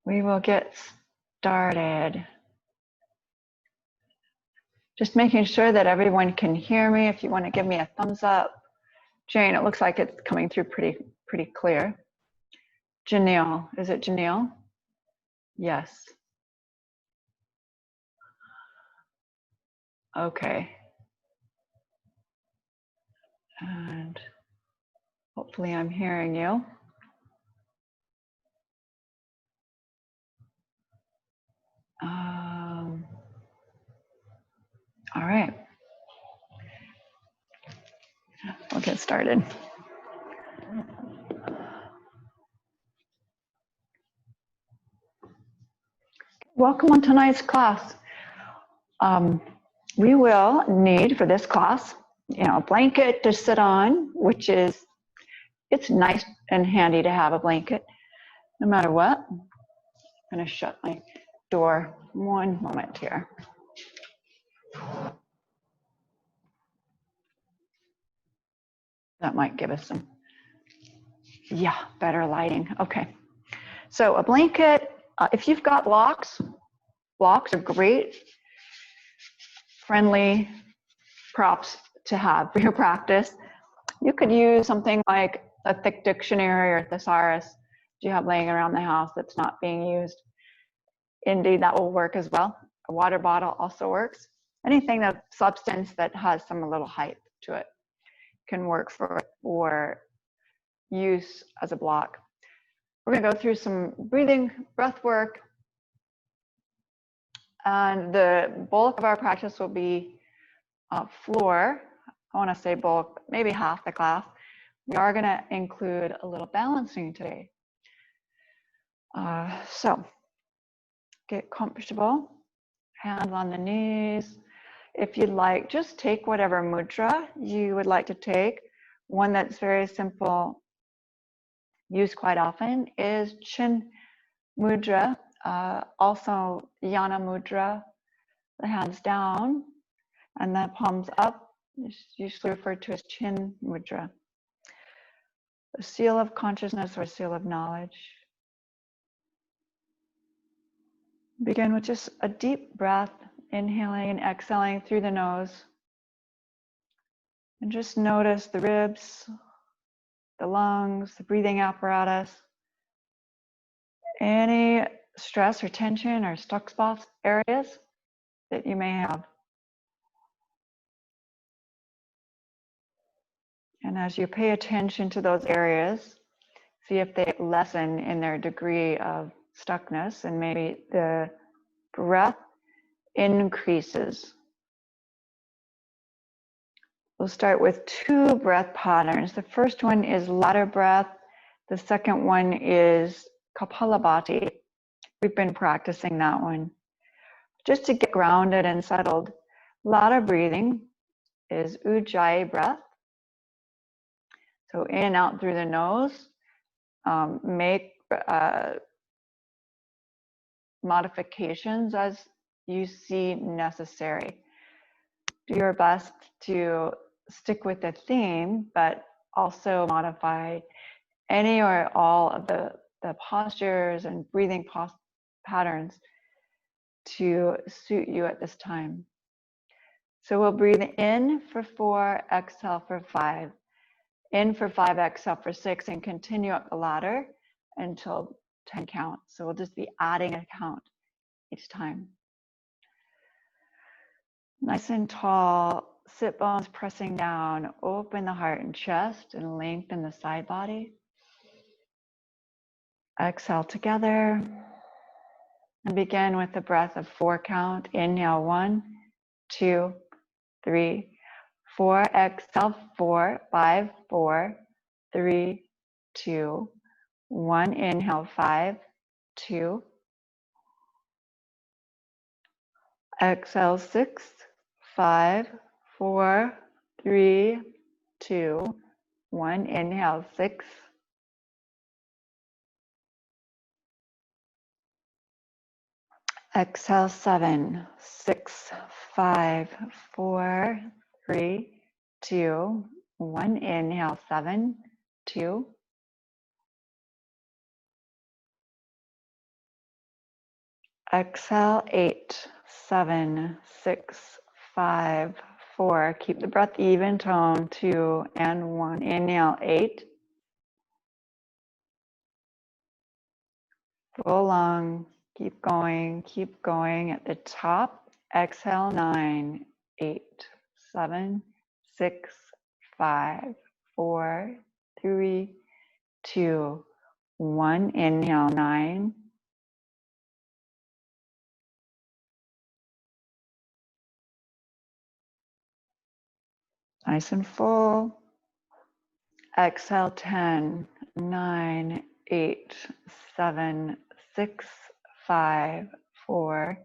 We will get started. Just making sure that everyone can hear me. If you want to give me a thumbs up. Jane, it looks like it's coming through pretty clear. Janelle, is it Janelle? Yes. Okay. And hopefully I'm hearing you. All right. We'll get started. Welcome on tonight's class. We will need for this class, a blanket to sit on, which is, it's nice and handy to have a blanket, no matter what. I'm going to shut my door one moment here. That might give us some, better lighting. Okay. So a blanket, if you've got blocks are great, friendly props to have for your practice. You could use something like a thick dictionary or thesaurus you have laying around the house that's not being used. Indeed, that will work as well. A water bottle also works. Anything of substance that has some little height to it can work for use as a block. We're going to go through some breath work. And the bulk of our practice will be floor. I want to say bulk, maybe half the class. We are going to include a little balancing today. So get comfortable, hands on the knees. If you'd like, just take whatever mudra you would like to take. One that's very simple, used quite often, is chin mudra, also yana mudra, the hands down and the palms up, is usually referred to as chin mudra. A seal of consciousness or seal of knowledge. Begin with just a deep breath, inhaling and exhaling through the nose. And just notice the ribs, the lungs, the breathing apparatus. Any stress or tension or stuck spots areas that you may have. And as you pay attention to those areas, see if they lessen in their degree of stuckness, and maybe the breath increases. We'll start with 2 breath patterns. The first one is ladder breath. The second one is Kapalabhati. We've been practicing that one. Just to get grounded and settled, ladder breathing is Ujjayi breath. So in and out through the nose. Make modifications as you see necessary. Do your best to stick with the theme, but also modify any or all of the postures and breathing patterns to suit you at this time. So we'll breathe in for 4, exhale for 5. In for 5, exhale for 6, and continue up the ladder until 10 counts. So we'll just be adding a count each time. Nice and tall, sit bones pressing down, open the heart and chest, and lengthen the side body. Exhale together, and begin with the breath of 4 count. Inhale 1, 2, 3, 4. Exhale 4, 5, 4, 3, 2, 1. Inhale 5, 2. Exhale 6, 5, 4, 3, 2, 1. Inhale 6. Exhale 7, 6, 5, 4, 3, 2, 1. Inhale 7, 2. Exhale, 8, 7, 6, 5, 4. Keep the breath even tone, 2 and 1. Inhale, 8. Full lung. Keep going at the top. Exhale, 9, 8, 7, 6, 5, 4, 3, 2, 1. Inhale, 9. Nice and full. Exhale, 10, 9, 8, 7, 6, 5, 4,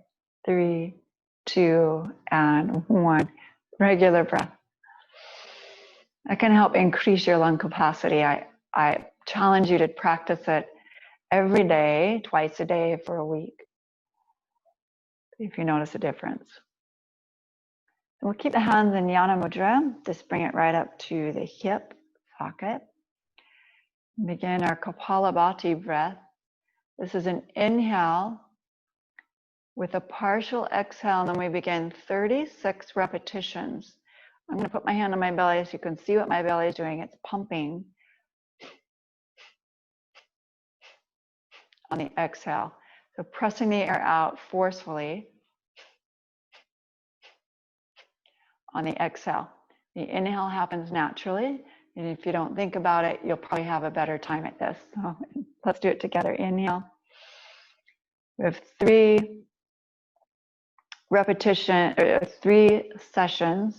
3, 2, and 1. Regular breath. That can help increase your lung capacity. I challenge you to practice it every day, twice a day for a week, if you notice a difference. We'll keep the hands in Hrdaya Mudra. Just bring it right up to the hip socket. Begin our Kapalabhati breath. This is an inhale with a partial exhale, and then we begin 36 repetitions. I'm going to put my hand on my belly so you can see what my belly is doing. It's pumping on the exhale. So pressing the air out forcefully on the exhale. The inhale happens naturally, and if you don't think about it, you'll probably have a better time at this. So let's do it together. Inhale. We have 3 sessions,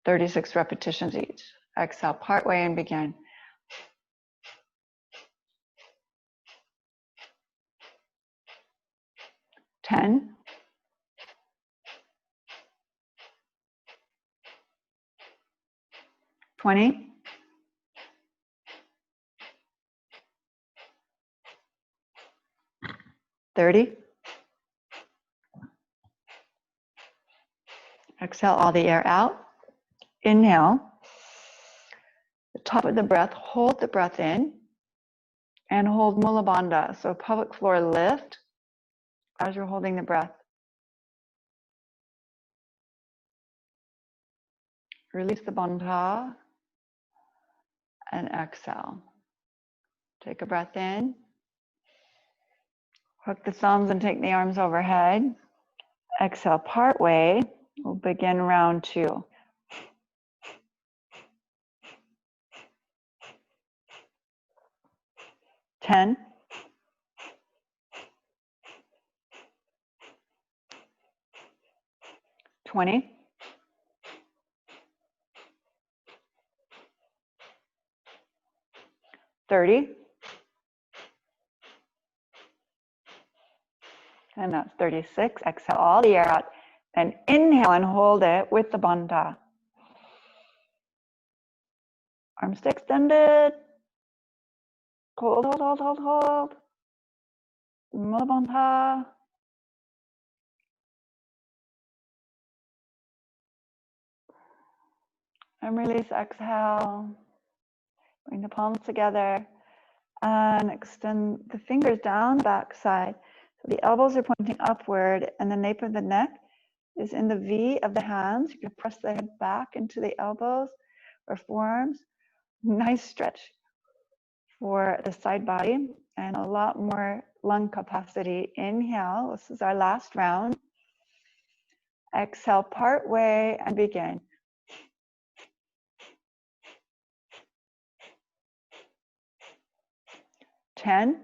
36 repetitions each. Exhale, part way and begin. 10, 20, 30. Exhale all the air out. Inhale. The top of the breath, hold the breath in and hold Mula Bandha. So pelvic floor lift as you're holding the breath. Release the bandha and exhale. Take a breath in. Hook the thumbs and take the arms overhead. Exhale, part way. We'll begin round 2. Ten, 20, 30, and that's 36. Exhale all the air out. And inhale and hold it with the bandha. Arms extended. Hold, hold, hold, hold, hold. Mula Bandha. And release, exhale. Bring the palms together and extend the fingers down the back side. So the elbows are pointing upward and the nape of the neck is in the V of the hands. You can press the head back into the elbows or forearms. Nice stretch for the side body and a lot more lung capacity. Inhale, this is our last round. Exhale, part way and begin. 10,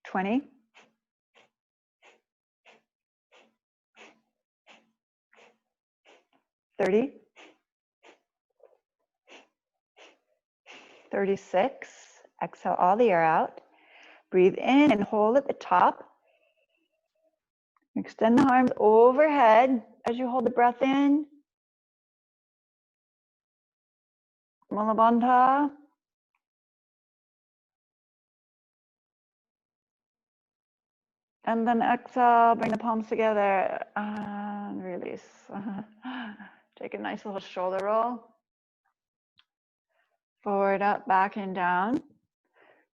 20, 30, 36. Exhale all the air out. Breathe in and hold at the top. Extend the arms overhead as you hold the breath in. Mula Bandha. And then exhale, bring the palms together and release. Take a nice little shoulder roll. Forward, up, back, and down.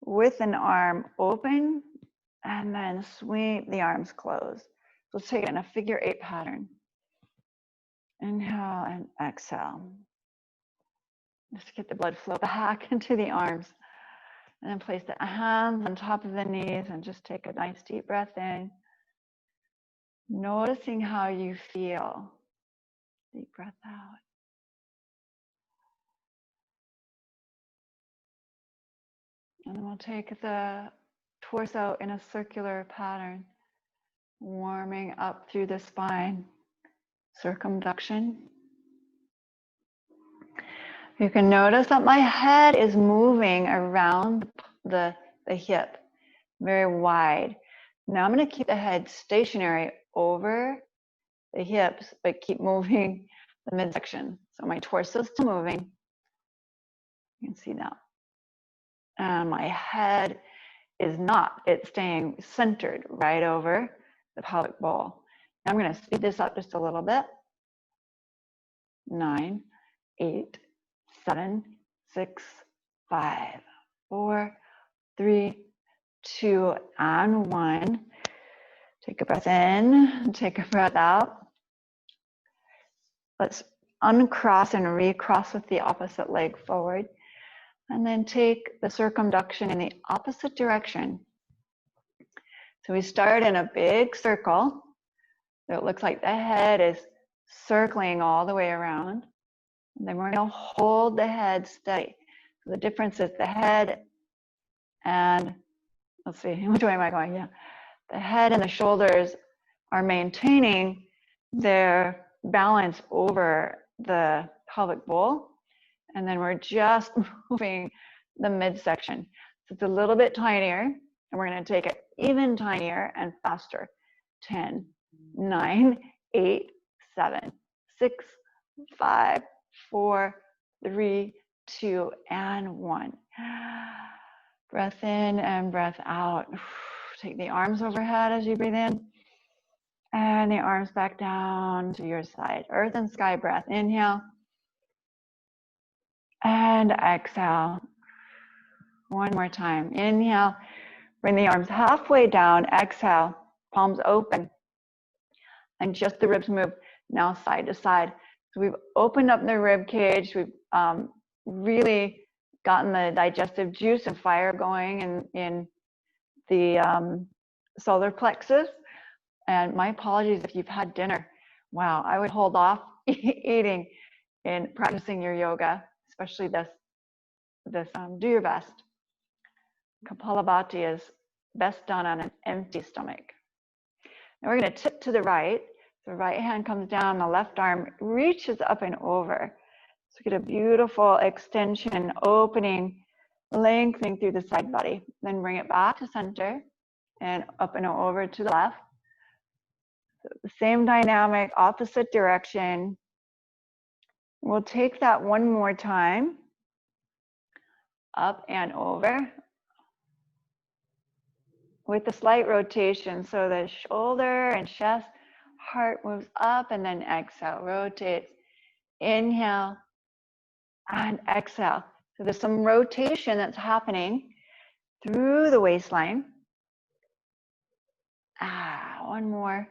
With an arm open, and then sweep the arms closed. So let's take it in a figure 8 pattern. Inhale and exhale. Just get the blood flow back into the arms. And then place the hands on top of the knees and just take a nice deep breath in. Noticing how you feel. Deep breath out. And then we'll take the torso in a circular pattern, warming up through the spine. Circumduction. You can notice that my head is moving around the hip, very wide. Now I'm going to keep the head stationary over the hips, but keep moving the midsection. So my torso is still moving. You can see that. And my head is not. It's staying centered right over the pelvic bowl. Now I'm going to speed this up just a little bit. 9, 8, 7, 6, 5, 4, 3, 2, and 1. Take a breath in, take a breath out. Let's uncross and recross with the opposite leg forward. And then take the circumduction in the opposite direction. So we start in a big circle. So it looks like the head is circling all the way around. And then we're going to hold the head steady. So the difference is the head and, let's see, which way am I going? Yeah. The head and the shoulders are maintaining their balance over the pelvic bowl. And then we're just moving the midsection. So it's a little bit tinier, and we're going to take it even tinier and faster. 10, 9, 8, 7, 6, 5, 4, 3, 2, and 1. Breath in and breath out. Take the arms overhead as you breathe in. And the arms back down to your side. Earth and sky breath. Inhale. And exhale. One more time. Inhale. Bring the arms halfway down. Exhale. Palms open. And just the ribs move. Now side to side. So we've opened up the rib cage. We've really gotten the digestive juice and fire going in the solar plexus. And my apologies if you've had dinner. Wow, I would hold off eating and practicing your yoga, especially this do your best. Kapalabhati is best done on an empty stomach. Now we're going to tip to the right. The right hand comes down, the left arm reaches up and over. So get a beautiful extension, opening, lengthening through the side body. Then bring it back to center and up and over to the left. So the same dynamic, opposite direction. We'll take that one more time. Up and over. With a slight rotation, so the shoulder and chest, heart moves up, and then exhale, rotates. Inhale and exhale. So there's some rotation that's happening through the waistline. One more.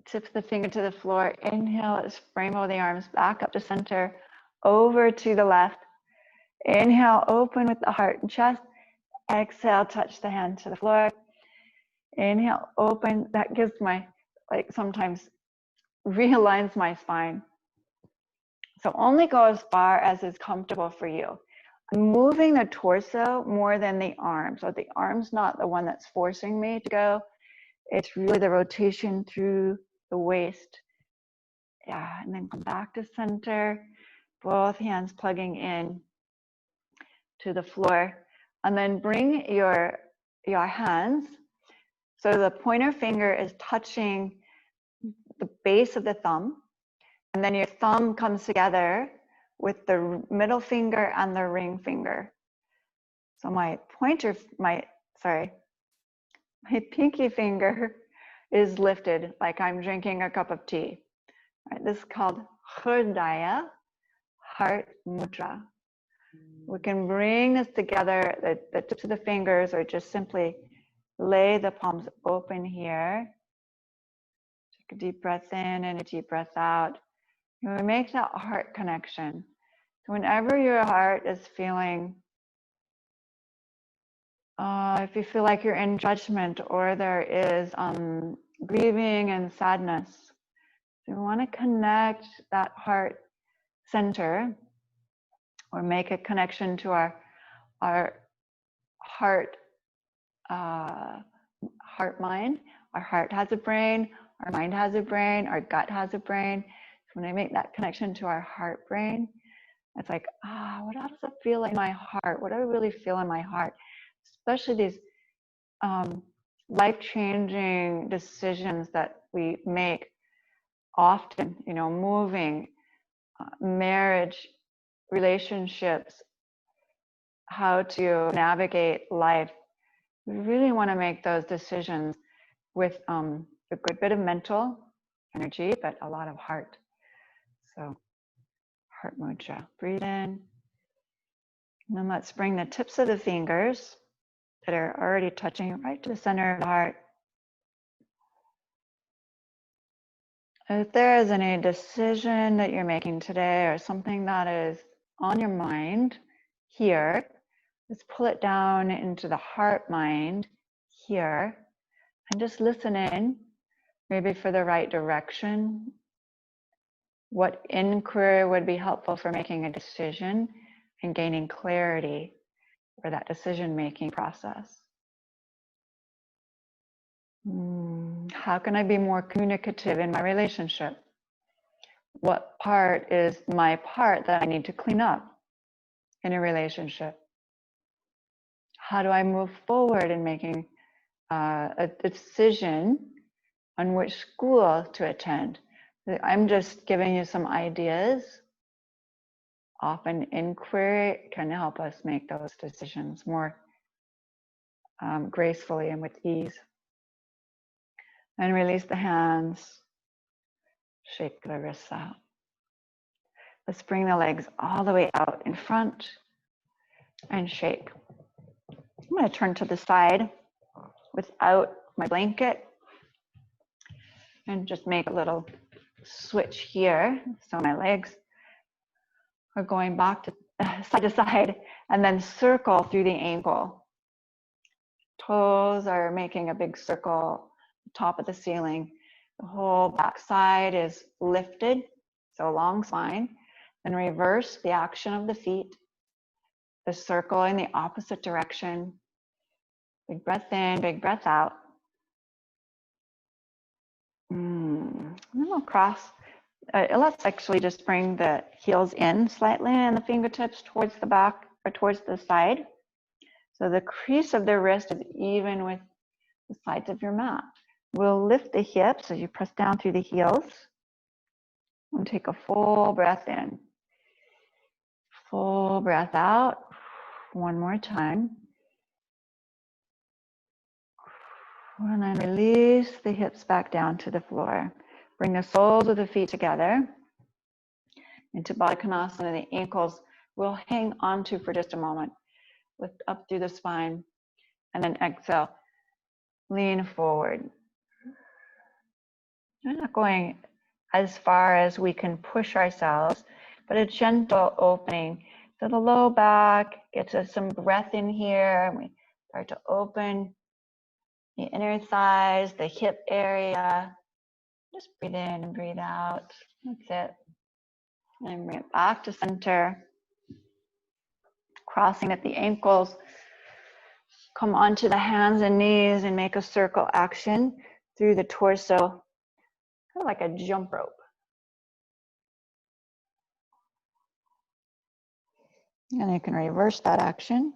Tip the finger to the floor. Inhale, let's rainbow the arms back up to center, over to the left. Inhale, open with the heart and chest. Exhale, touch the hand to the floor. Inhale, open. That gives my, sometimes realigns my spine. So only go as far as is comfortable for you. I'm moving the torso more than the arms. So the arm's not the one that's forcing me to go. It's really the rotation through the waist. Yeah, and then come back to center. Both hands plugging in to the floor. And then bring your hands, so the pointer finger is touching the base of the thumb, and then your thumb comes together with the middle finger and the ring finger. So my pinky finger is lifted like I'm drinking a cup of tea. All right, this is called Hrdaya Heart Mudra. We can bring this together, the tips of the fingers, or just simply lay the palms open here. Take a deep breath in and a deep breath out. And we make that heart connection. So whenever your heart is feeling, if you feel like you're in judgment or there is grieving and sadness, so we want to connect that heart center, or make a connection to our heart, heart mind. Our heart has a brain, our mind has a brain, our gut has a brain. So when I make that connection to our heart brain, it's like, how does it feel in my heart? What do I really feel in my heart? Especially these life-changing decisions that we make often, moving, marriage, relationships, how to navigate life. We really want to make those decisions with a good bit of mental energy, but a lot of heart. So, Heart Mudra. Breathe in. And then let's bring the tips of the fingers that are already touching right to the center of the heart. If there is any decision that you're making today or something that is on your mind here, let's pull it down into the heart mind here and just listen in, maybe for the right direction. What inquiry would be helpful for making a decision and gaining clarity for that decision-making process? How can I be more communicative in my relationship? What part is my part that I need to clean up in a relationship? How do I move forward in making a decision on which school to attend? I'm just giving you some ideas. Often inquiry can help us make those decisions more gracefully and with ease. And release the hands. Shake the wrists out. Let's bring the legs all the way out in front and shake. I'm going to turn to the side without my blanket and just make a little switch here. So my legs are going back to side, and then circle through the ankle. Toes are making a big circle, top of the ceiling. The whole back side is lifted, so long spine. Then reverse the action of the feet. The circle in the opposite direction. Big breath in, big breath out. And then we'll cross. Let's actually just bring the heels in slightly and the fingertips towards the back or towards the side. So the crease of the wrist is even with the sides of your mat. We'll lift the hips as you press down through the heels. And take a full breath in. Full breath out. One more time. And then release the hips back down to the floor. Bring the soles of the feet together into Tadasana. The ankles will hang onto for just a moment. Lift up through the spine. And then exhale. Lean forward. We're not going as far as we can push ourselves, but a gentle opening. So the low back gets us some breath in here. And we start to open the inner thighs, the hip area. Just breathe in and breathe out. That's it. And bring it back to center. Crossing at the ankles. Come onto the hands and knees and make a circle action through the torso. Kind of like a jump rope. And you can reverse that action.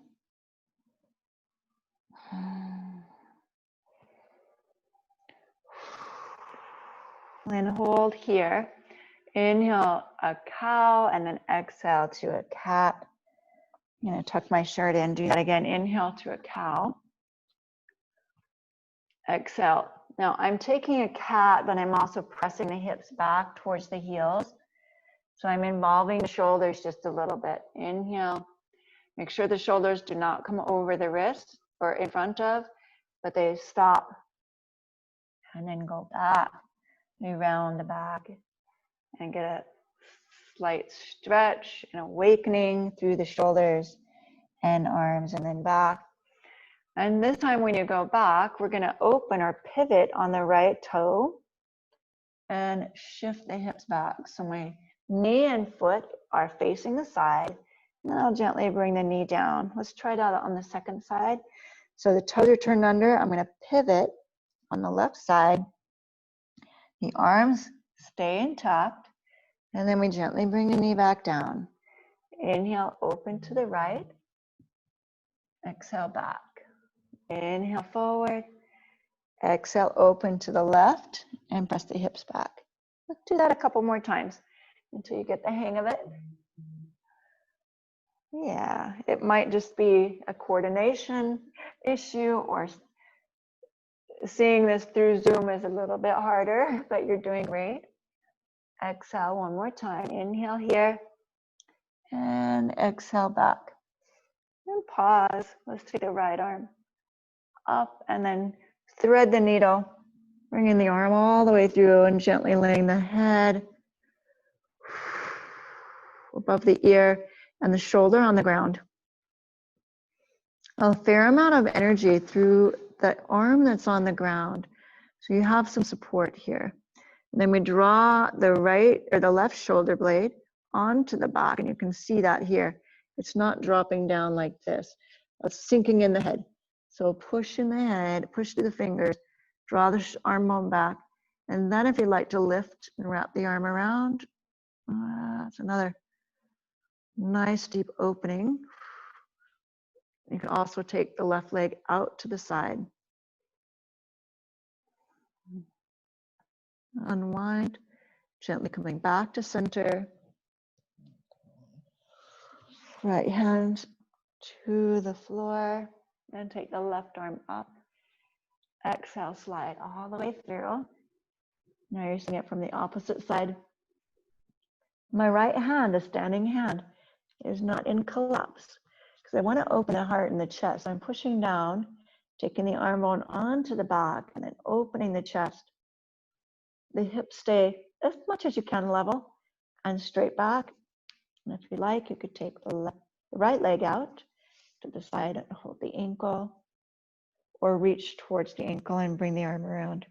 And hold here. Inhale, a cow, and then exhale to a cat. I'm going to tuck my shirt in. Do that again. Inhale to a cow. Exhale. Now I'm taking a cat, but I'm also pressing the hips back towards the heels. So I'm involving the shoulders just a little bit. Inhale. Make sure the shoulders do not come over the wrists or in front of, but they stop. And then go back, around the back, and get a slight stretch and awakening through the shoulders and arms, and then back. And this time when you go back, we're going to open or pivot on the right toe and shift the hips back. So my knee and foot are facing the side. And then I'll gently bring the knee down. Let's try that on the second side. So the toes are turned under. I'm going to pivot on the left side. The arms stay intact. And then we gently bring the knee back down. Inhale, open to the right. Exhale, back. Inhale, forward. Exhale, open to the left and press the hips back. Let's do that a couple more times until you get the hang of it. Yeah, it might just be a coordination issue, or seeing this through Zoom is a little bit harder, but you're doing great. Exhale one more time. Inhale here and exhale back. And pause. Let's take the right arm up and then thread the needle, bringing the arm all the way through and gently laying the head above the ear and the shoulder on the ground. A fair amount of energy through the arm that's on the ground. So you have some support here. And then we draw the right or the left shoulder blade onto the back, and you can see that here. It's not dropping down like this. It's sinking in the head. So push in the head, push through the fingers, draw the arm bone back. And then if you'd like to lift and wrap the arm around, that's another nice deep opening. You can also take the left leg out to the side. Unwind, gently coming back to center. Right hand to the floor, and take the left arm up. Exhale, slide all the way through. Now you're seeing it from the opposite side. My right hand, a standing hand, is not in collapse because I want to open the heart and the chest. I'm pushing down, taking the arm bone onto the back and then opening the chest. The hips stay as much as you can level and straight back. And if you like, you could take the right leg out to the side and hold the ankle, or reach towards the ankle and bring the arm around.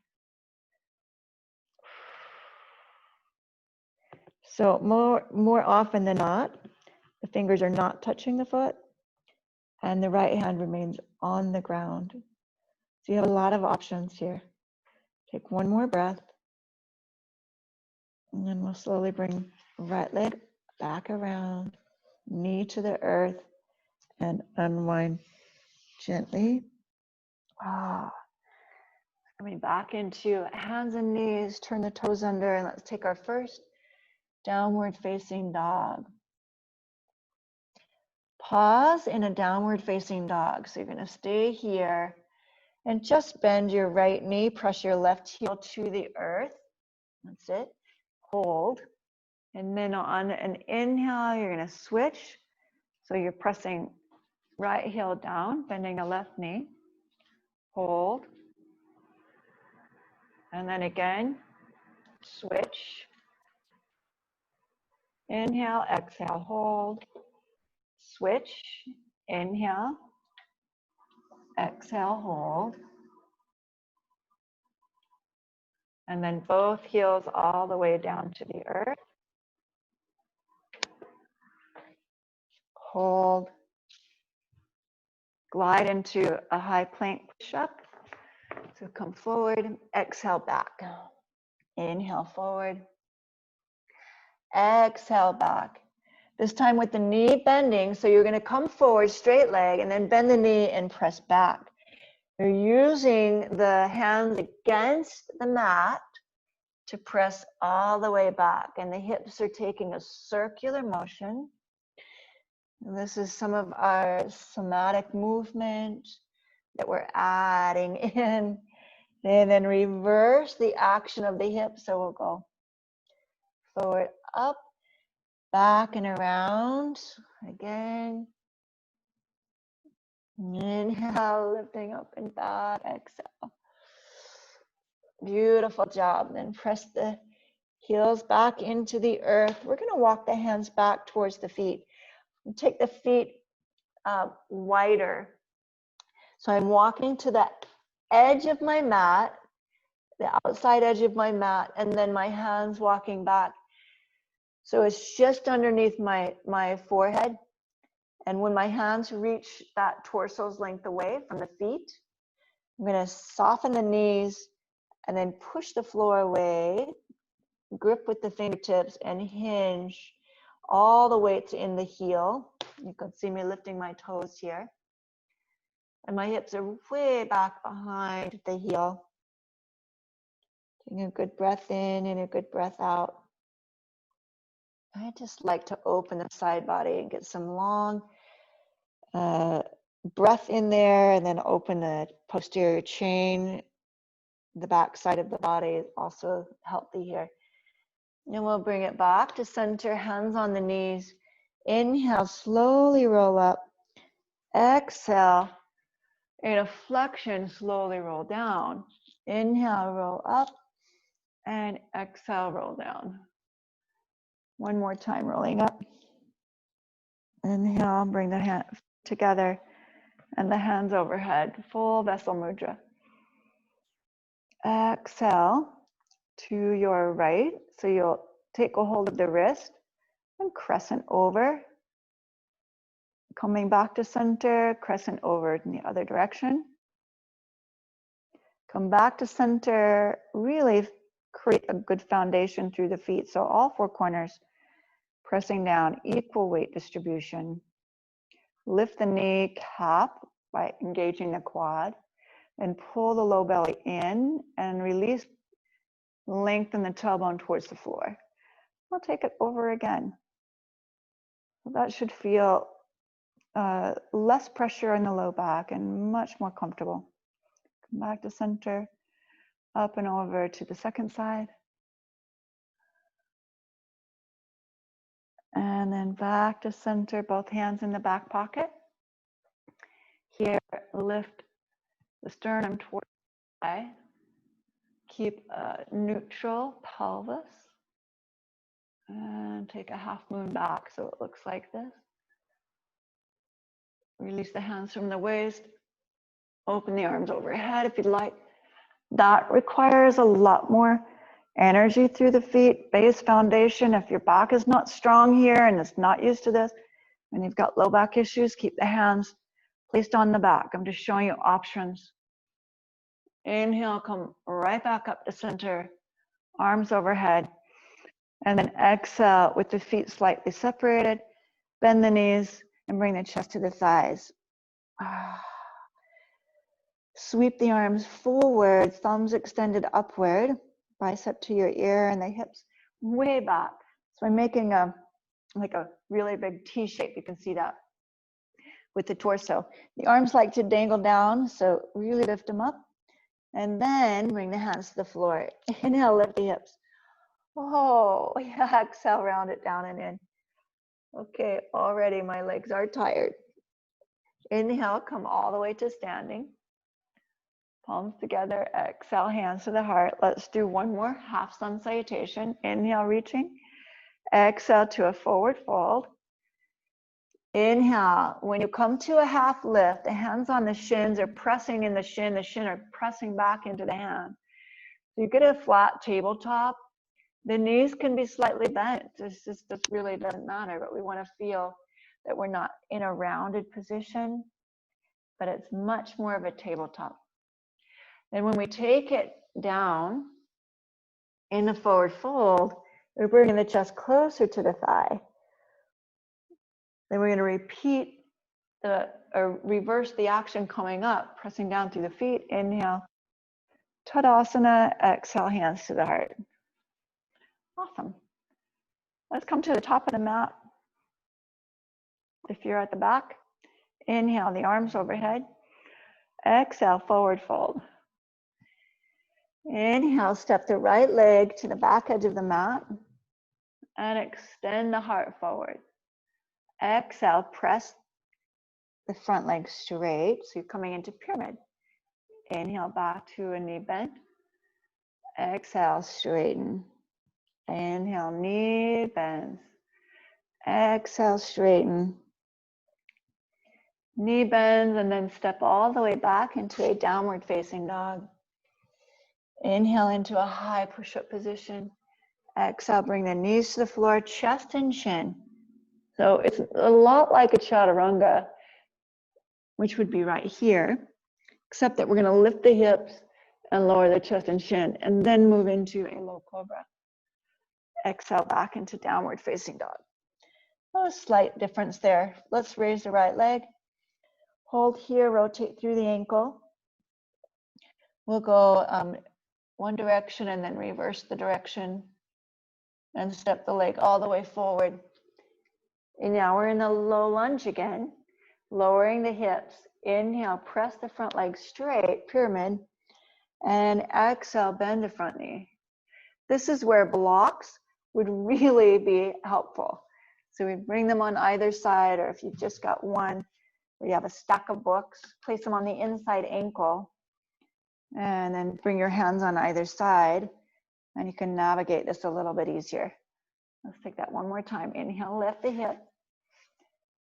So more often than not, the fingers are not touching the foot and the right hand remains on the ground. So you have a lot of options here. Take one more breath, and then we'll slowly bring right leg back around, knee to the earth, and unwind gently. Coming back into hands and knees, turn the toes under, and let's take our first downward facing dog. Pause in a downward facing dog. So you're going to stay here and just bend your right knee, press your left heel to the earth. That's it. Hold. And then on an inhale, you're going to switch. So you're pressing right heel down, bending the left knee. Hold. And then again, switch. Inhale, exhale, hold. Switch. Inhale, exhale, hold. And then both heels all the way down to the earth. Hold. Glide into a high plank push-up. So come forward, exhale back. Inhale forward. Exhale back. This time with the knee bending, so you're going to come forward, straight leg, and then bend the knee and press back. You're using the hands against the mat to press all the way back, and the hips are taking a circular motion. And this is some of our somatic movement that we're adding in. And then reverse the action of the hips, so we'll go forward, up, back and around. Again. Inhale, lifting up and back. Exhale. Beautiful job. Then press the heels back into the earth. We're going to walk the hands back towards the feet. Take the feet wider. So I'm walking to the edge of my mat, the outside edge of my mat, and then my hands walking back. So it's just underneath my forehead. And when my hands reach that torso's length away from the feet, I'm going to soften the knees and then push the floor away, grip with the fingertips and hinge all the weights in the heel. You can see me lifting my toes here. And my hips are way back behind the heel. Taking a good breath in and a good breath out. I just like to open the side body and get some long breath in there, and then open the posterior chain. The back side of the body is also healthy here. And we'll bring it back to center, hands on the knees. Inhale, slowly roll up. Exhale, in a flexion, slowly roll down. Inhale, roll up, and exhale, roll down. One more time, rolling up. Inhale, bring the hands together and the hands overhead, full vessel mudra. Exhale to your right, so you'll take a hold of the wrist and crescent over. Coming back to center, crescent over in the other direction. Come back to center, really create a good foundation through the feet. So all four corners, pressing down, equal weight distribution. Lift the kneecap by engaging the quad, and pull the low belly in and release, lengthen the tailbone towards the floor. I'll take it over again. So that should feel less pressure in the low back and much more comfortable. Come back to center, up and over to the second side. And then back to center, both hands in the back pocket. Here, lift the sternum towards the thigh. Keep a neutral pelvis. And take a half moon back so it looks like this. Release the hands from the waist. Open the arms overhead if you'd like. That requires a lot more energy through the feet. Base foundation. If your back is not strong here and it's not used to this, and you've got low back issues, keep the hands placed on the back. I'm just showing you options. Inhale, come right back up to center. Arms overhead. And then exhale with the feet slightly separated. Bend the knees and bring the chest to the thighs. Sweep the arms forward, thumbs extended upward, bicep to your ear, and the hips way back. So I'm making like a really big T shape. You can see that with the torso. The arms like to dangle down, so really lift them up. And then bring the hands to the floor. Inhale, lift the hips. Oh, yeah, exhale, round it down and in. Okay, already my legs are tired. Inhale, come all the way to standing. Palms together, exhale, hands to the heart. Let's do one more half sun salutation. Inhale, reaching. Exhale to a forward fold. Inhale, when you come to a half lift, the hands on the shins are pressing in the shin are pressing back into the hand. So you get a flat tabletop. The knees can be slightly bent. This really doesn't matter, but we want to feel that we're not in a rounded position, but it's much more of a tabletop. And when we take it down in the forward fold, we're bringing the chest closer to the thigh. Then we're going to repeat reverse the action coming up, pressing down through the feet. Inhale, Tadasana, exhale, hands to the heart. Awesome. Let's come to the top of the mat. If you're at the back, inhale, the arms overhead. Exhale, forward fold. Inhale, step the right leg to the back edge of the mat. and extend the heart forward. Exhale, press the front leg straight. So you're coming into pyramid. Inhale back to a knee bend. Exhale, straighten. Inhale, knee bends. Exhale, straighten. Knee bends, and then step all the way back into a downward facing dog. Inhale into a high push-up position. Exhale, bring the knees to the floor, chest and chin. So it's a lot like a chaturanga, which would be right here, except that we're going to lift the hips and lower the chest and chin, and then move into a low cobra. Exhale back into downward facing dog. Oh, a slight difference there. Let's raise the right leg. Hold here, rotate through the ankle. We'll go one direction and then reverse the direction and step the leg all the way forward. And now we're in the low lunge again, lowering the hips. Inhale, press the front leg straight, pyramid, and exhale, bend the front knee. This is where blocks would really be helpful. So we bring them on either side, or if you've just got one, where you have a stack of books, place them on the inside ankle, and then bring your hands on either side, and you can navigate this a little bit easier. Let's take that one more time. Inhale, lift the hip,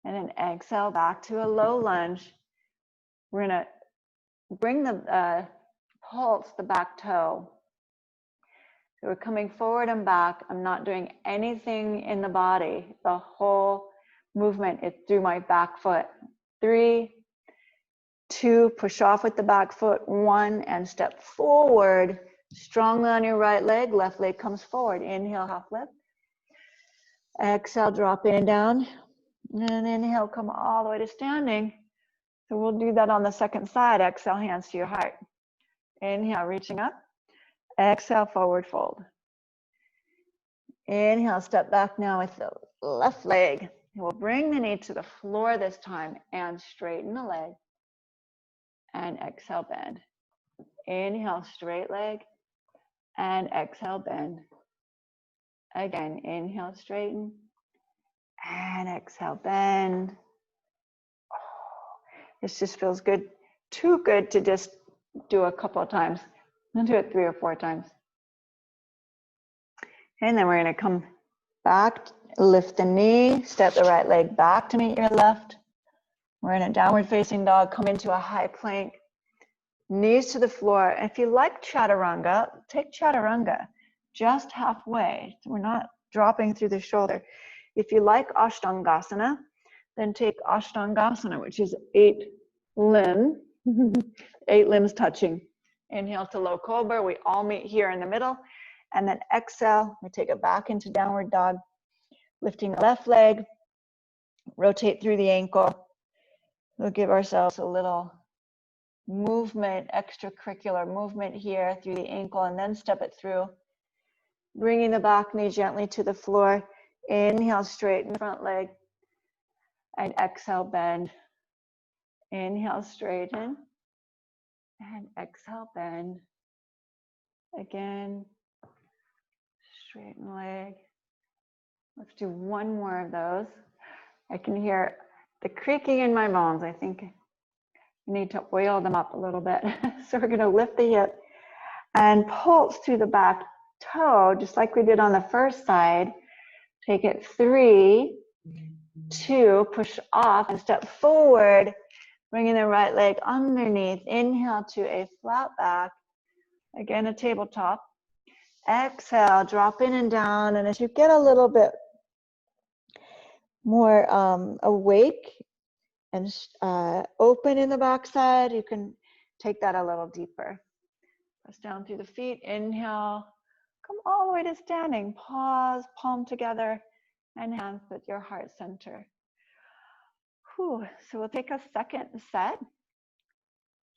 and then exhale back to a low lunge. We're gonna bring the pulse, the back toe. So we're coming forward and back. I'm not doing anything in the body. The whole movement is through my back foot. 3, 2, push off with the back foot. 1, and step forward. Strongly on your right leg. Left leg comes forward. Inhale, half lift. Exhale, drop in and down. And inhale, come all the way to standing. So we'll do that on the second side. Exhale, hands to your heart. Inhale, reaching up. Exhale, forward fold. Inhale, step back now with the left leg. We'll bring the knee to the floor this time and straighten the leg. And exhale, bend. Inhale, straight leg. And exhale, bend. Again, inhale, straighten. And exhale, bend. This just feels good. Too good to just do a couple of times. I'll do it 3 or 4 times. And then we're going to come back, lift the knee, step the right leg back to meet your left. We're in a downward facing dog, come into a high plank, knees to the floor. And if you like chaturanga, take chaturanga just halfway. So we're not dropping through the shoulder. If you like Ashtangasana, then take Ashtangasana, which is 8 limbs, 8 limbs touching. Inhale to low cobra. We all meet here in the middle. And then exhale, we take it back into downward dog, lifting the left leg, rotate through the ankle. We'll give ourselves a little movement, extracurricular movement here through the ankle, and then step it through. Bringing the back knee gently to the floor. Inhale, straighten the front leg. And exhale, bend. Inhale, straighten. And exhale, bend. Again, straighten leg. Let's do one more of those. I can hear the creaking in my bones. I think I need to oil them up a little bit. So we're going to lift the hip and pulse through the back toe, just like we did on the first side. Take it 3, 2, push off and step forward, bringing the right leg underneath. Inhale to a flat back. Again, a tabletop. Exhale, drop in and down. And as you get a little bit more awake and open in the backside, you can take that a little deeper. Press down through the feet. Inhale, come all the way to standing. Pause, palm together, and hands at your heart center. Whew. So we'll take a second set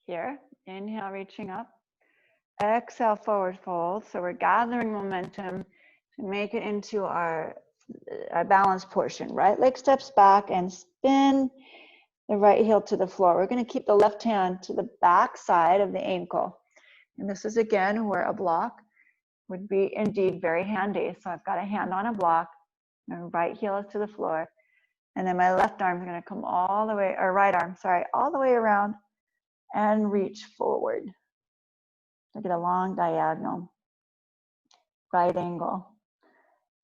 here. Inhale, reaching up. Exhale, forward fold. So we're gathering momentum to make it into our balance portion. Right leg steps back and spin the right heel to the floor. We're going to keep the left hand to the back side of the ankle. And this is again where a block would be indeed very handy. So I've got a hand on a block. My right heel is to the floor. And then my left arm is going to come all the way, or right arm, sorry, all the way around and reach forward. Look at a long diagonal. Right angle.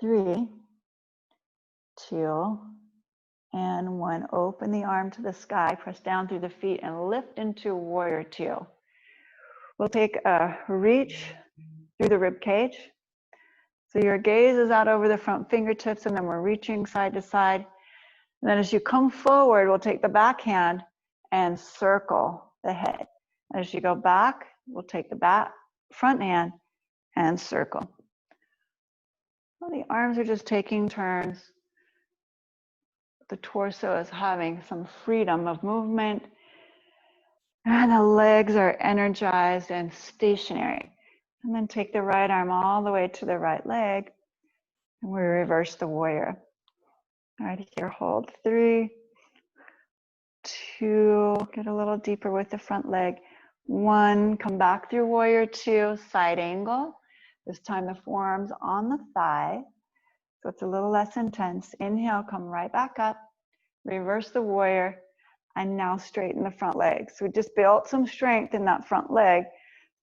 3, 2, and 1. Open the arm to the sky, press down through the feet and lift into warrior 2. We'll take a reach through the rib cage. So your gaze is out over the front fingertips, and then we're reaching side to side. And then as you come forward, we'll take the back hand and circle the head. As you go back, we'll take the front hand and circle. Well, the arms are just taking turns. The torso is having some freedom of movement. And the legs are energized and stationary. And then take the right arm all the way to the right leg. And we reverse the warrior. All right, here, hold 3, 2, get a little deeper with the front leg. 1, come back through warrior 2, side angle. This time the forearms on the thigh, so it's a little less intense. Inhale, come right back up, reverse the warrior, and now straighten the front leg. So we just built some strength in that front leg.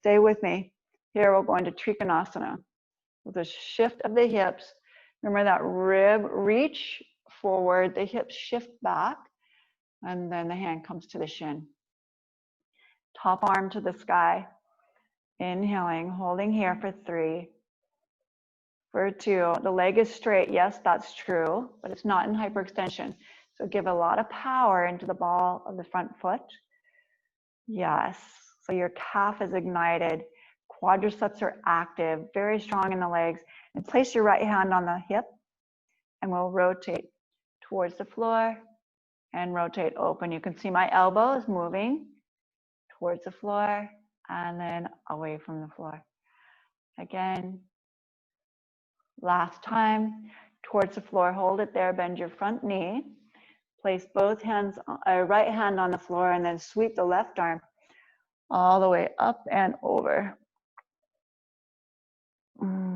Stay with me. Here we're going to Trikonasana. With a shift of the hips. Remember that rib reach forward, the hips shift back, and then the hand comes to the shin. Top arm to the sky. Inhaling, holding here for 3, for 2. The leg is straight. Yes, that's true, but it's not in hyperextension. So give a lot of power into the ball of the front foot. Yes. So your calf is ignited. Quadriceps are active, very strong in the legs. And place your right hand on the hip, and we'll rotate towards the floor and rotate open. You can see my elbow is moving towards the floor and then away from the floor. Again, last time, towards the floor, hold it there, bend your front knee, place both hands, right hand on the floor, and then sweep the left arm all the way up and over.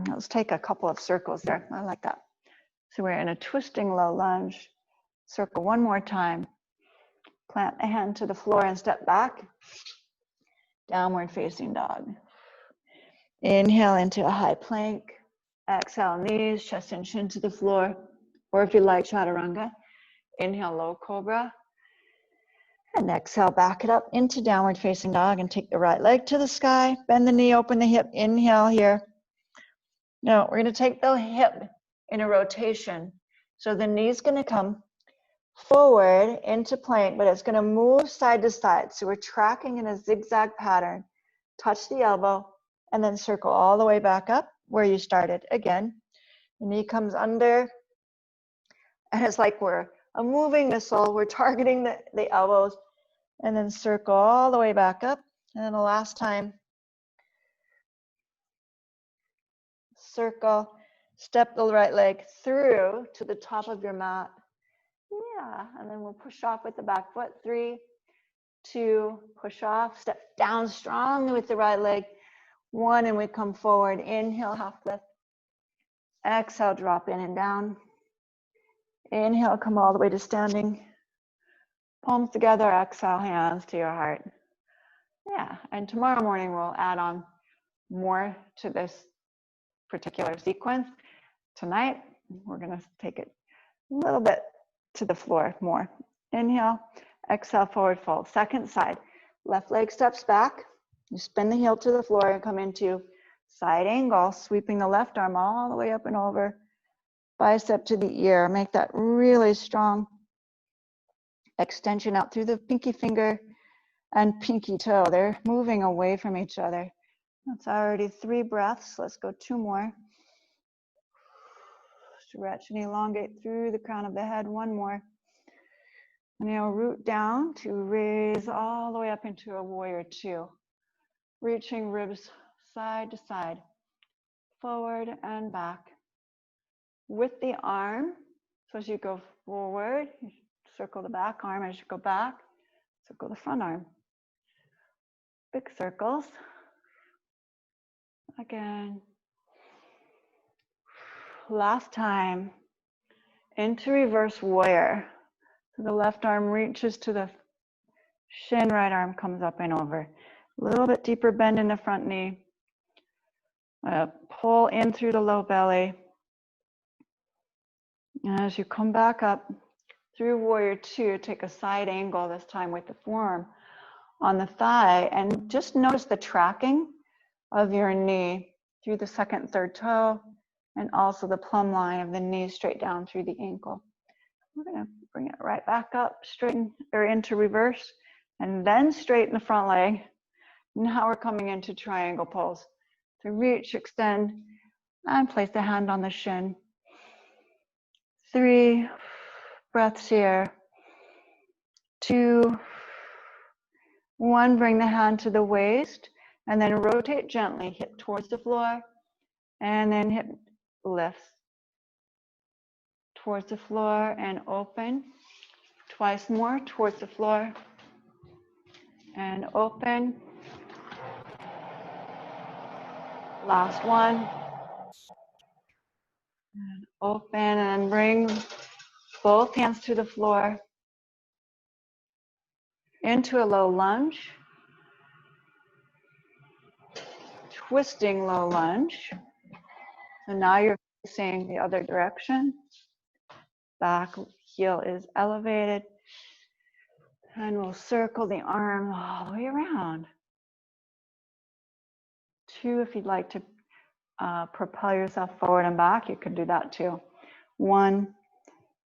Let's take a couple of circles there. I like that. So we're in a twisting low lunge. Circle one more time. Plant the hand to the floor and step back. Downward facing dog. Inhale into a high plank. Exhale, knees, chest and chin to the floor. Or if you like, chaturanga. Inhale, low cobra. And exhale, back it up into downward facing dog and take the right leg to the sky. Bend the knee, open the hip. Inhale here. Now we're going to take the hip in a rotation. So the knee's going to come forward into plank, but it's going to move side to side. So we're tracking in a zigzag pattern. Touch the elbow and then circle all the way back up where you started. Again, the knee comes under and it's like we're a moving missile. We're targeting the elbows and then circle all the way back up. And then the last time, circle, step the right leg through to the top of your mat. Yeah, and then we'll push off with the back foot. 3, 2, push off, step down strongly with the right leg. 1, and we come forward. Inhale, half lift. Exhale, drop in and down. Inhale, come all the way to standing. Palms together, exhale, hands to your heart. Yeah, and tomorrow morning we'll add on more to this particular sequence. Tonight, we're going to take it a little bit to the floor more. Inhale, exhale, forward fold. Second side, left leg steps back. You spin the heel to the floor and come into side angle, sweeping the left arm all the way up and over, bicep to the ear. Make that really strong extension out through the pinky finger and pinky toe. They're moving away from each other. That's already 3 breaths. Let's go 2 more. Stretch and elongate through the crown of the head. 1 more. Now root down to raise all the way up into a warrior 2. Reaching ribs side to side, forward and back. With the arm, so as you go forward, you circle the back arm. As you go back, circle the front arm. Big circles. Again. Last time. into reverse warrior. So the left arm reaches to the shin, right arm comes up and over. A little bit deeper bend in the front knee. Pull in through the low belly. And as you come back up through warrior two, take a side angle, this time with the forearm on the thigh, and just notice the tracking of your knee through the second and third toe, and also the plumb line of the knee straight down through the ankle. We're gonna bring it right back up, straighten or into reverse, and then straighten the front leg. Now we're coming into triangle pose. So reach, extend, and place the hand on the shin. 3 breaths here. 2, 1, bring the hand to the waist, and then rotate gently, hip towards the floor, and then hip lifts towards the floor and open. Twice more towards the floor and open. Last one. And open, and bring both hands to the floor into a low lunge. Twisting low lunge. So now you're facing the other direction. Back heel is elevated. And we'll circle the arm all the way around. 2, if you'd like to propel yourself forward and back, you can do that too. 1,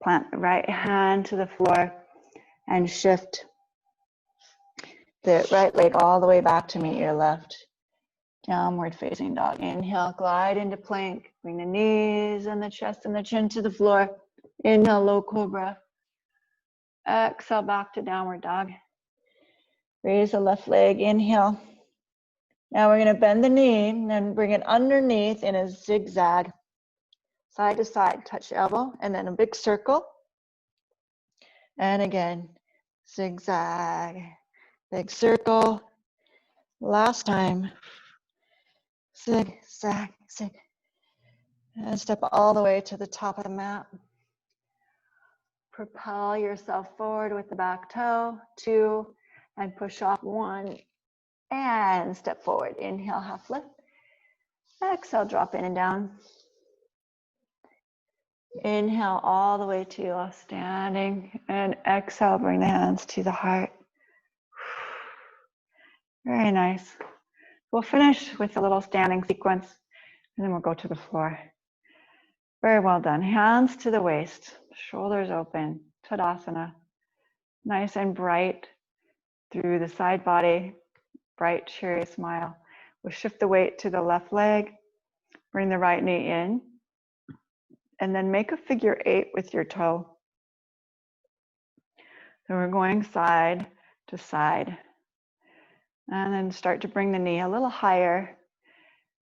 plant the right hand to the floor and shift the right leg all the way back to meet your left. Downward facing dog. Inhale, glide into plank. Bring the knees and the chest and the chin to the floor. Inhale, low cobra. Exhale, back to downward dog. Raise the left leg, inhale. Now we're gonna bend the knee and bring it underneath in a zigzag. Side to side, touch elbow, and then a big circle. And again, zigzag, big circle. Last time. Zig, zag, zig. And step all the way to the top of the mat. Propel yourself forward with the back toe. 2, and push off 1. And step forward. Inhale, half lift. Exhale, drop in and down. Inhale all the way to standing. And exhale, bring the hands to the heart. Very nice. We'll finish with a little standing sequence, and then we'll go to the floor. Very well done. Hands to the waist, shoulders open, Tadasana. Nice and bright through the side body, bright, cheery smile. We'll shift the weight to the left leg, bring the right knee in, and then make a figure 8 with your toe. So we're going side to side. And then start to bring the knee a little higher.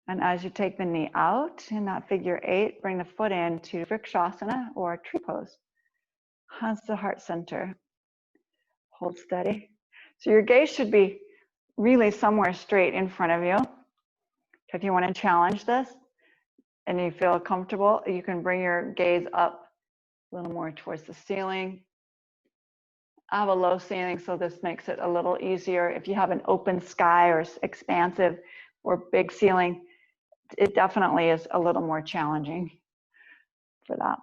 And as you take the knee out in that figure 8, bring the foot in to Vrikshasana or tree pose. Hands to heart center. Hold steady. So your gaze should be really somewhere straight in front of you. If you want to challenge this and you feel comfortable, you can bring your gaze up a little more towards the ceiling. I have a low ceiling, so this makes it a little easier. If you have an open sky or expansive or big ceiling, it definitely is a little more challenging for that.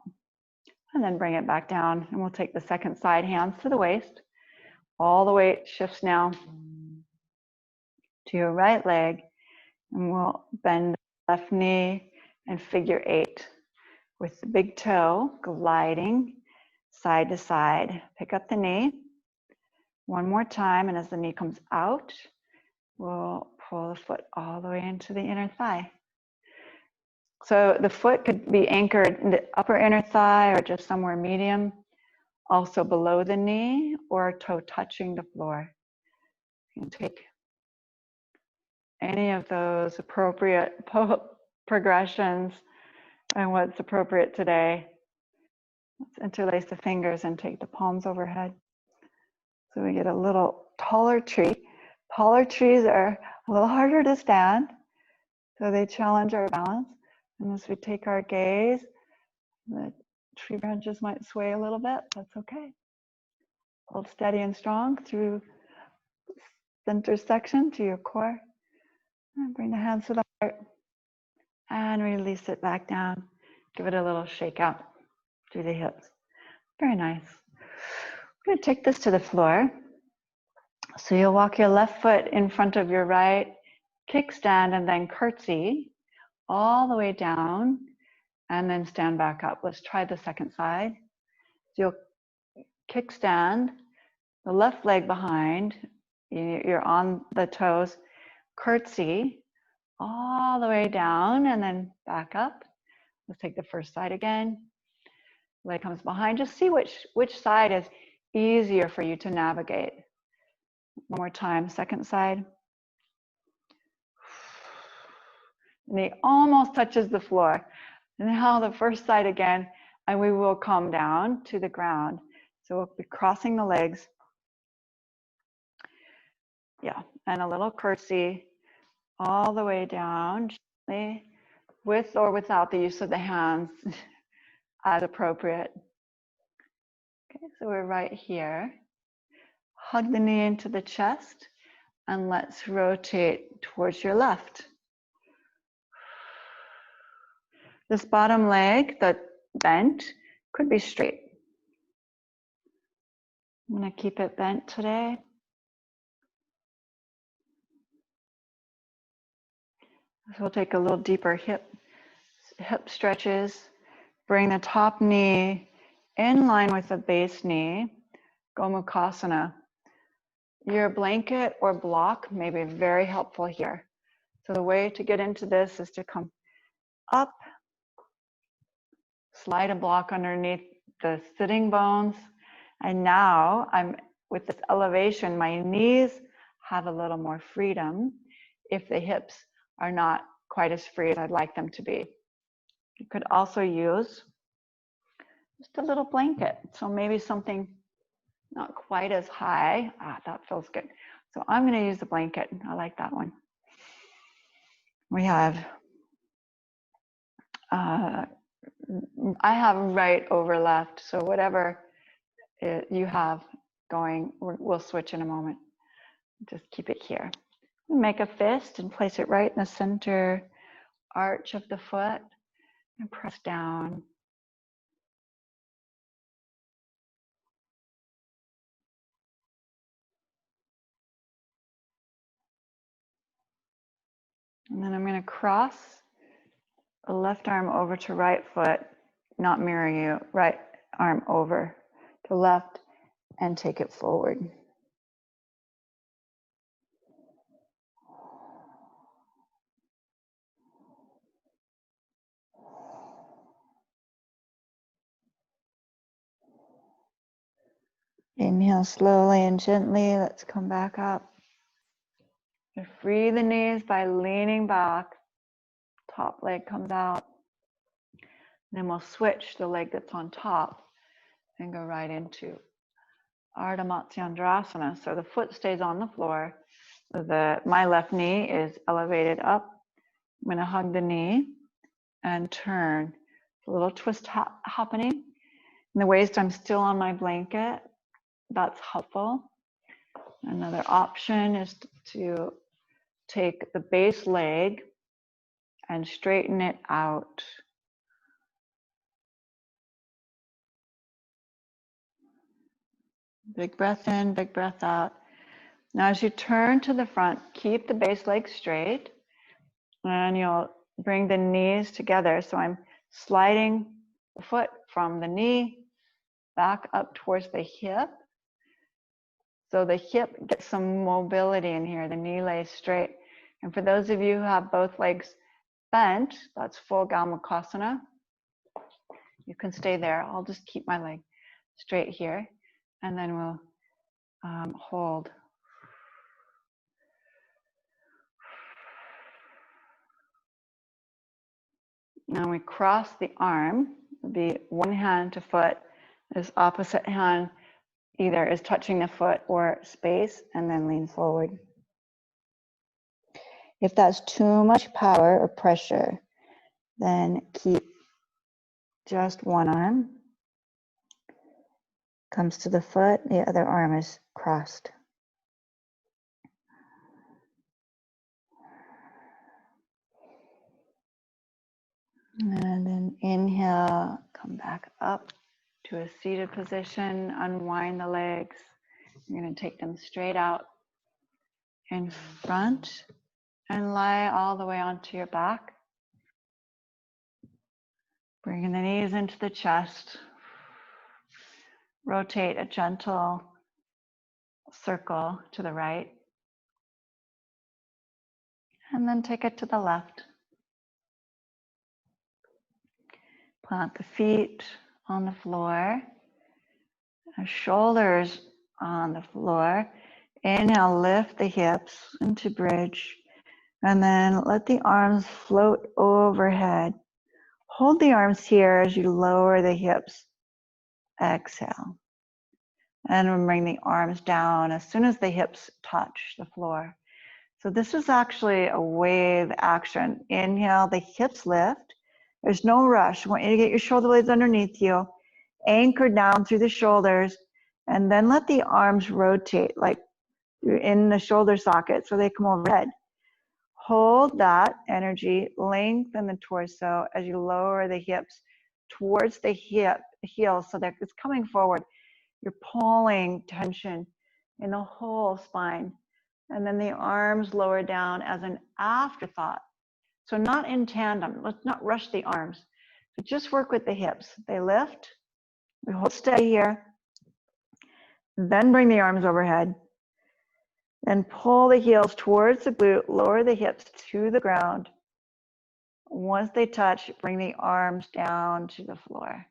And then bring it back down, and we'll take the second side, hands to the waist. All the weight shifts now to your right leg, and we'll bend the left knee and figure 8 with the big toe gliding side to side. Pick up the knee. One more time, and as the knee comes out, we'll pull the foot all the way into the inner thigh. So the foot could be anchored in the upper inner thigh or just somewhere medium, also below the knee or toe touching the floor. You can take any of those appropriate progressions and what's appropriate today. Let's interlace the fingers and take the palms overhead. So we get a little taller tree. Taller trees are a little harder to stand, so they challenge our balance. And as we take our gaze, the tree branches might sway a little bit. That's okay. Hold steady and strong through center section to your core. And bring the hands to the heart. And release it back down. Give it a little shake out through the hips. Very nice. We're going to take this to the floor. So you'll walk your left foot in front of your right, kickstand, and then curtsy all the way down, and then stand back up. Let's try the second side. So you'll kickstand, the left leg behind, you're on the toes, curtsy all the way down, and then back up. Let's take the first side again. Leg comes behind. Just see which side is easier for you to navigate. One more time, second side. Knee almost touches the floor. And now the first side again, and we will come down to the ground. So we'll be crossing the legs. Yeah, and a little curtsy all the way down, gently, with or without the use of the hands as appropriate. Okay, so we're right here. Hug the knee into the chest, and let's rotate towards your left. This bottom leg that's bent could be straight. I'm going to keep it bent today. So we'll take a little deeper hip stretches. Bring the top knee in line with the base knee. Gomukhasana. Your blanket or block may be very helpful here. So the way to get into this is to come up, slide a block underneath the sitting bones. And now with this elevation, my knees have a little more freedom if the hips are not quite as free as I'd like them to be. You could also use just a little blanket. So maybe something not quite as high. That feels good. So I'm going to use the blanket. I like that one. We have, I have right over left. So whatever you have going, we'll switch in a moment. Just keep it here. Make a fist and place it right in the center arch of the foot and press down. And then I'm going to cross the left arm over to right foot, not mirror you, right arm over to left and take it forward. Inhale slowly and gently. Let's come back up. Free the knees by leaning back. Top leg comes out. Then we'll switch the leg that's on top and go right into Ardamacci Andrasana. So the foot stays on the floor. My left knee is elevated up. I'm going to hug the knee and turn. A little twist happening. In the waist, I'm still on my blanket. That's helpful. Another option is to take the base leg and straighten it out. Big breath in, big breath out. Now as you turn to the front, keep the base leg straight and you'll bring the knees together. So I'm sliding the foot from the knee back up towards the hip. So the hip gets some mobility in here, the knee lays straight. And for those of you who have both legs bent, that's full Gomukhasana. You can stay there. I'll just keep my leg straight here. And then we'll hold. Now we cross the arm, the one hand to foot, this opposite hand either is touching the foot or space, and then lean forward. If that's too much power or pressure, then keep just one arm comes to the foot, the other arm is crossed. And then inhale, come back up to a seated position, unwind the legs. You're going to take them straight out in front and lie all the way onto your back. Bringing the knees into the chest. Rotate a gentle circle to the right. And then take it to the left. Plant the feet on the floor. Shoulders on the floor. Inhale, lift the hips into bridge. And then let the arms float overhead. Hold the arms here as you lower the hips. Exhale. And we'll bring the arms down as soon as the hips touch the floor. So this is actually a wave action. Inhale, the hips lift. There's no rush. I want you to get your shoulder blades underneath you. Anchor down through the shoulders. And then let the arms rotate like you're in the shoulder socket so they come overhead. Hold that energy, lengthen the torso as you lower the hips towards the heels so that it's coming forward. You're pulling tension in the whole spine. And then the arms lower down as an afterthought. So not in tandem. Let's not rush the arms. So just work with the hips. They lift. We hold steady here. Then bring the arms overhead. Then pull the heels towards the glute, lower the hips to the ground. Once they touch, bring the arms down to the floor.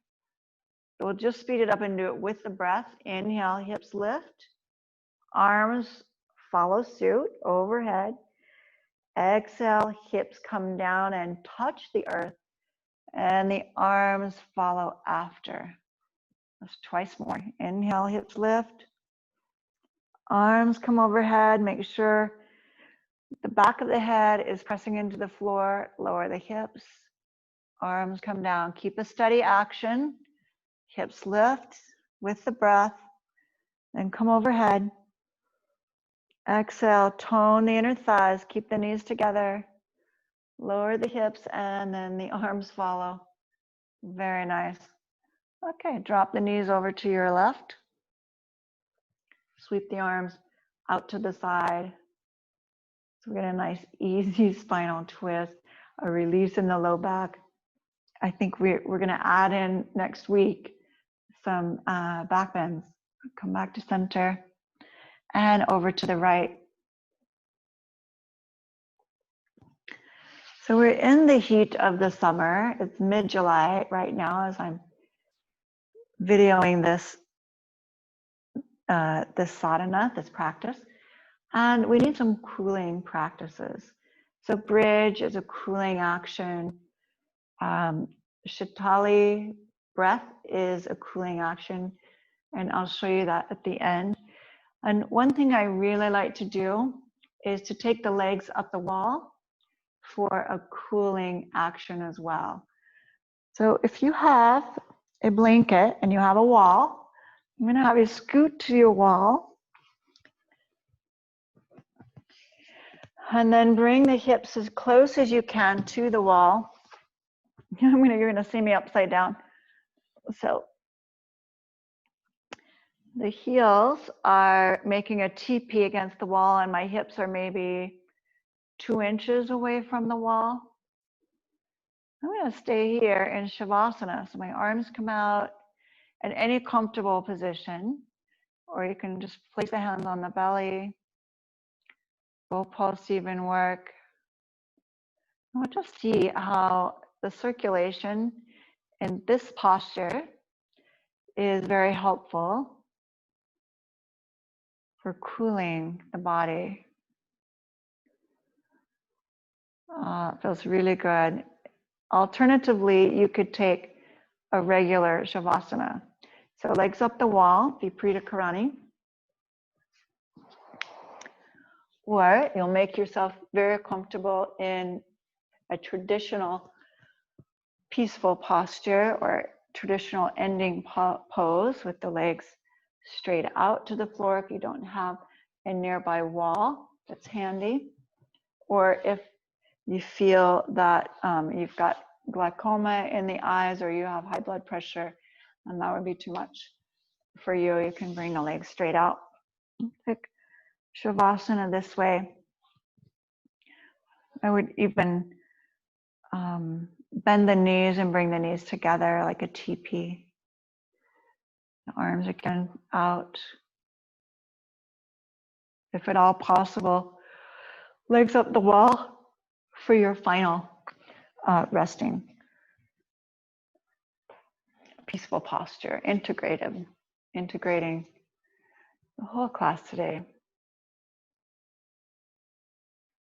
So we'll just speed it up and do it with the breath. Inhale, hips lift. Arms follow suit overhead. Exhale, hips come down and touch the earth. And the arms follow after. That's twice more. Inhale, hips lift. Arms come overhead. Make sure the back of the head is pressing into the floor. Lower the hips. Arms come down. Keep a steady action. Hips lift with the breath. Then come overhead. Exhale, tone the inner thighs. Keep the knees together. Lower the hips and then the arms follow. Very nice. Okay, drop the knees over to your left. Sweep the arms out to the side. So we get a nice easy spinal twist, a release in the low back. I think we're going to add in next week some back bends. Come back to center and over to the right. So we're in the heat of the summer. It's mid-July right now as I'm videoing this sadhana, this practice. And we need some cooling practices. So bridge is a cooling action. Shitali breath is a cooling action. And I'll show you that at the end. And one thing I really like to do is to take the legs up the wall for a cooling action as well. So if you have a blanket and you have a wall, I'm going to have you scoot to your wall. And then bring the hips as close as you can to the wall. You're going to see me upside down. So the heels are making a teepee against the wall and my hips are maybe 2 inches away from the wall. I'm going to stay here in Savasana. So my arms come out in any comfortable position, or you can just place the hands on the belly. Full pulse even work. We'll just see how the circulation in this posture is very helpful for cooling the body. It feels really good. Alternatively, you could take a regular Savasana. So legs up the wall, Viparita Karani. Or you'll make yourself very comfortable in a traditional peaceful posture or traditional ending pose with the legs straight out to the floor if you don't have a nearby wall that's handy, or if you feel that you've got glaucoma in the eyes or you have high blood pressure and that would be too much for you, you can bring the legs straight out. Take Savasana this way. I would even bend the knees and bring the knees together like a teepee. The arms again out. If at all possible, legs up the wall for your final resting. Peaceful posture, integrating the whole class today.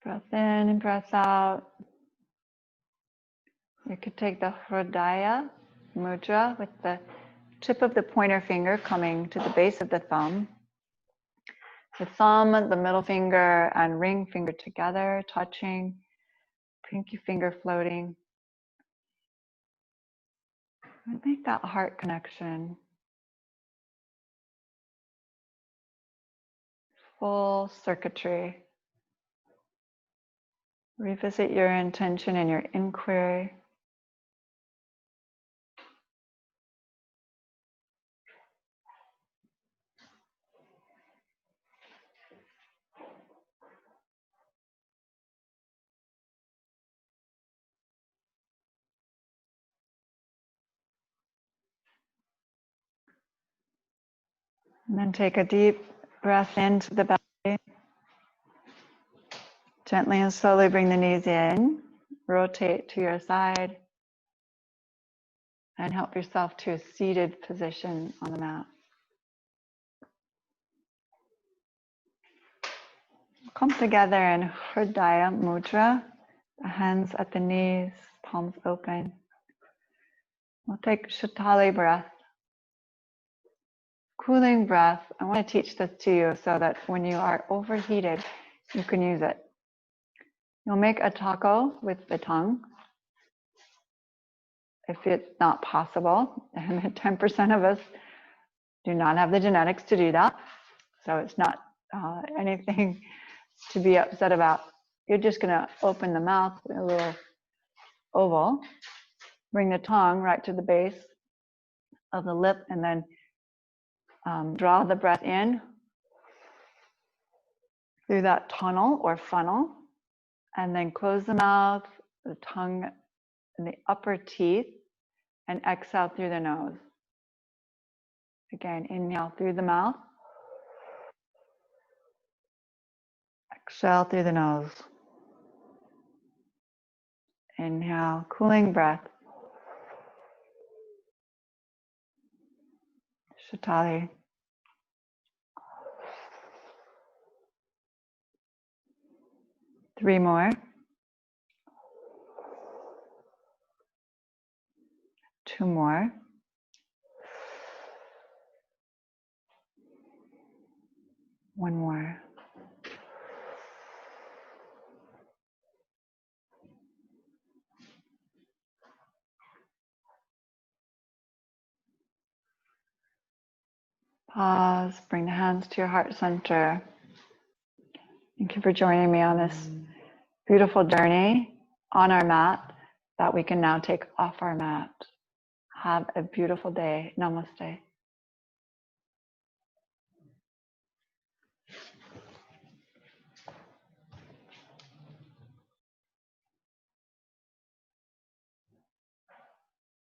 Breath in and breath out. You could take the Hrdaya Mudra with the tip of the pointer finger coming to the base of the thumb. The thumb, the middle finger, and ring finger together, touching, pinky finger floating. And make that heart connection. Full circuitry. Revisit your intention and your inquiry. And then take a deep breath into the belly. Gently and slowly bring the knees in. Rotate to your side. And help yourself to a seated position on the mat. Come together in Hrdaya Mudra. The hands at the knees, palms open. We'll take Shatali breath. Cooling breath. I want to teach this to you so that when you are overheated, you can use it. You'll make a taco with the tongue. If it's not possible, and 10% of us do not have the genetics to do that, so it's not anything to be upset about. You're just going to open the mouth with a little oval, bring the tongue right to the base of the lip, and then draw the breath in through that tunnel or funnel, and then close the mouth, the tongue, and the upper teeth, and exhale through the nose. Again, inhale through the mouth, exhale through the nose. Inhale, cooling breath. Shatali. Three more. Two more. One more. Pause, bring the hands to your heart center. Thank you for joining me on this beautiful journey on our mat that we can now take off our mat. Have a beautiful day. Namaste.